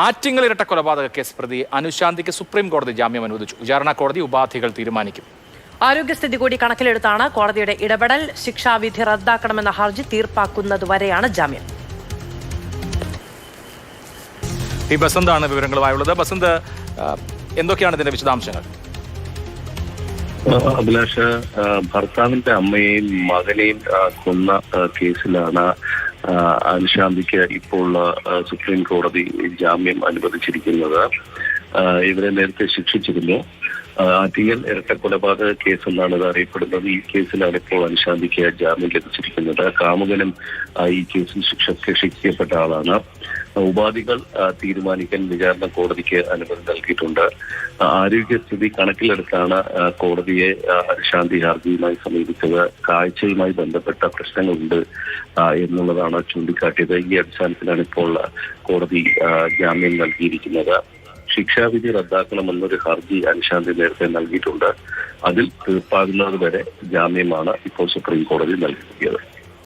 Attingal ഇരട്ടക്കൊലപാതക case പ്രതി അനുശാന്തിക്ക് supreme കോടതി ജാമ്യം അനുവദിച്ചു. വിചാരണ കോടതി ഉപാധികൾ തീരുമാനിക്കും. ആരോഗ്യസ്ഥിതി കൂടി കണക്കിലെടുത്താണ് കോടതിയുടെ ഇടപെടൽ. ശിക്ഷാവിധി റദ്ദാക്കണമെന്ന ഹർജി തീർപ്പാക്കുന്നതുവരെയാണ് ജാമ്യം. ഈ ബസന്താണ് വിവരങ്ങളുമായുള്ളത്. ബസന്ത്, എന്തൊക്കെയാണ് ഇതിന്റെ വിശദാംശങ്ങൾ? അഭിലാഷ്, ഭർത്താവിന്റെ അമ്മയെയും മകനെയും കൊന്ന കേസിലാണ് അനുശാന്തിക്ക് ഇപ്പോൾ സുപ്രീം കോടതി ജാമ്യം അനുവദിച്ചിരിക്കുന്നത്. ഇവരെ നേരത്തെ ശിക്ഷിച്ചിരുന്നു. ആറ്റിങ്ങൽ ഇരട്ടക്കൊലപാതക കേസ് എന്നാണ് ഇത് അറിയപ്പെടുന്നത്. ഈ കേസിലാണ് ഇപ്പോൾ അനുശാന്തിക്ക് ജാമ്യം ലഭിച്ചിരിക്കുന്നത്. കാമുകനും ഈ കേസിൽ ശിക്ഷിക്കപ്പെട്ട ആളാണ്. ഉപാധികൾ തീരുമാനിക്കാൻ വിചാരണ കോടതിക്ക് അനുമതി നൽകിയിട്ടുണ്ട്. ആരോഗ്യസ്ഥിതി കണക്കിലെടുത്താണ് കോടതിയെ അനുശാന്തി ഹർജിയുമായി സമീപിച്ചത്. കാഴ്ചയുമായി ബന്ധപ്പെട്ട പ്രശ്നങ്ങളുണ്ട് എന്നുള്ളതാണ് ചൂണ്ടിക്കാട്ടിയത്. ഈ അടിസ്ഥാനത്തിലാണ് ഇപ്പോൾ കോടതി ജാമ്യം നൽകിയിരിക്കുന്നത്. ശിക്ഷാവിധി റദ്ദാക്കണമെന്നൊരു ഹർജി അനുശാന്തി നേരത്തെ നൽകിയിട്ടുണ്ട്. അതിൽ തീർപ്പാകുന്നത് വരെ ജാമ്യമാണ് ഇപ്പോൾ സുപ്രീം കോടതി നൽകിയത്.